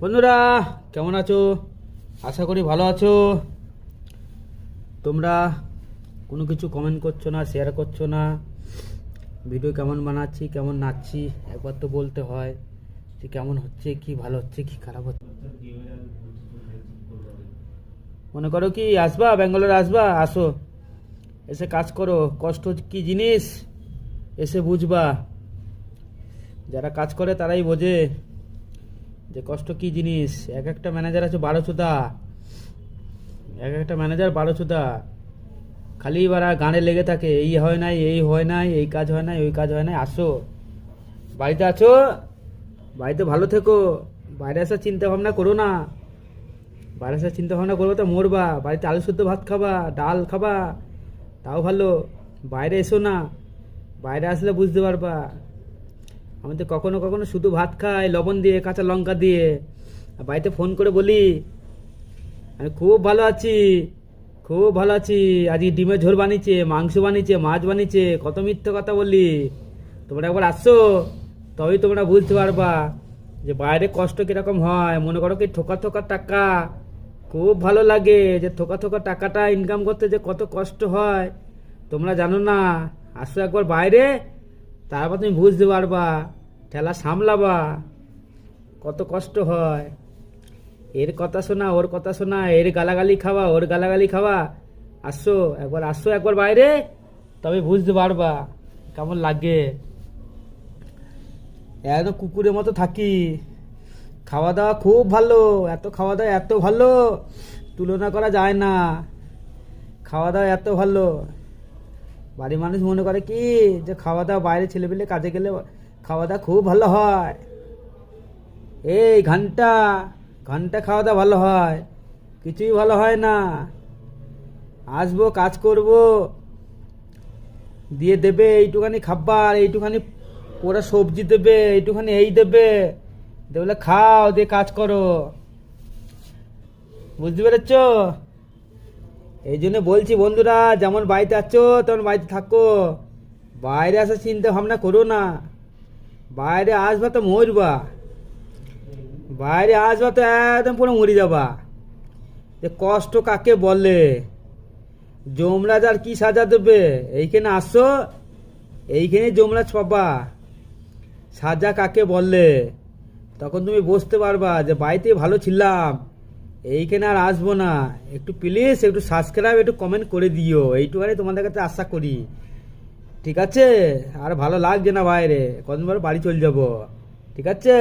বন্ধুরা কেমন আছো? আশা করি ভালো আছো। তোমরা কোনো কিছু কমেন্ট করছো না, শেয়ার করছো না। ভিডিও কেমন বানাচ্ছি, কেমন নাচছি একবার তো বলতে হয় যে কেমন হচ্ছে, কি ভালো হচ্ছে, কি খারাপ হচ্ছে। মনে করো কি আসবা, ব্যাঙ্গালোর আসবা, আসো, এসে কাজ করো। কষ্ট কি জিনিস এসে বুঝবা। যারা কাজ করে তারাই বোঝে যে কষ্ট কি জিনিস। এক একটা ম্যানেজার আছে 12 চোদা, এক একটা ম্যানেজার 12 চোদা। খালি বারা গানে লেগে থাকে, এই হয় নাই, এই হয় নাই, এই কাজ হয় নাই, ওই কাজ হয় নাই। আসো, বাড়িতে আছো, বাড়িতে ভালো থেকো। বাইরে আসার চিন্তা ভাবনা করো না। বাইরে আসার চিন্তা ভাবনা করবো তো মরবা। বাড়িতে আলু শুদ্ধ ভাত খাবা, ডাল খাবা, তাও ভালো। বাইরে এসো না, বাইরে আসলে বুঝতে পারবা। আমি তো কখনো কখনো শুধু ভাত খাই লবণ দিয়ে, কাঁচা লঙ্কা দিয়ে। আর বাড়িতে ফোন করে বলি আমি খুব ভালো আছি, খুব ভালো আছি। আজকে ডিমের ঝোল বানিয়েছে, মাংস বানিয়েছে, মাছ বানিয়েছে। কত মিথ্যে কথা বলি। তোমরা একবার আসছো, তবেই তোমরা বুঝতে পারবা যে বাইরে কষ্ট কিরকম হয়। মনে করো কি ঠোকা ঠোকা টাকা খুব ভালো লাগে, যে ঠোকা ঠোকা টাকাটা ইনকাম করতে যে কত কষ্ট হয় তোমরা জানো না। আসো একবার বাইরে, তারপর তুমি বুঝতে পারবা, ঠেলা সামলাবা, কত কষ্ট হয়। এর কথা শোনা, ওর কথা শোনা, এর গালাগালি খাওয়া, ওর গালাগালি খাওয়া। আসো একবার, আসো একবার বাইরে, তবে বুঝতে পারবা কেমন লাগে। একদম কুকুরের মতো থাকি। খাওয়া দাওয়া খুব ভালো, এত খাওয়া দাওয়া এত ভালো, তুলনা করা যায় না। খাওয়া দাওয়া এত ভালো, বাড়ির মানুষ মনে করে কি যে খাওয়া দাওয়া, বাইরে ছেলেপেলে কাজে গেলে খাওয়া দাওয়া খুব ভালো হয়। এই ঘন্টা ঘন্টা খাওয়া দাওয়া ভালো হয়, কিছুই ভালো হয় না। আসবো, কাজ করব, দিয়ে দেবে এইটুখানি খাবার, এইটুখানি ওরা সবজি দেবে, এইটুখানি এই দেবে, বলে খাও, দিয়ে কাজ করো। বুঝতে পেরেছ? এই জন্য বলছি বন্ধুরা, যেমন বাড়িতে আছো তেমন বাড়িতে থাকো। বাইরে আসার চিন্তা ভাবনা করো না। বাইরে আসবা তো মরবা, বাইরে আসবা তো একদম পুরো মরে যাবা। যে কষ্ট কাকে বলে, যমরাজ আর কি সাজা দেবে। এইখানে আসো, এইখানে যমরাজ পাবা। সাজা কাকে বলে তখন তুমি বুঝতে পারবা যে বাড়িতে ভালো ছিলাম, এইখানে আর আসবো না। একটু প্লিজ একটু সাবস্ক্রাইব, একটু কমেন্ট করে দিও, এইটুখানি তোমাদের কাছে আশা করি। ঠিক আছে? আর ভালো লাগছে না বাইরে, কদিন পর বাড়ি চলে যাবো। ঠিক আছে?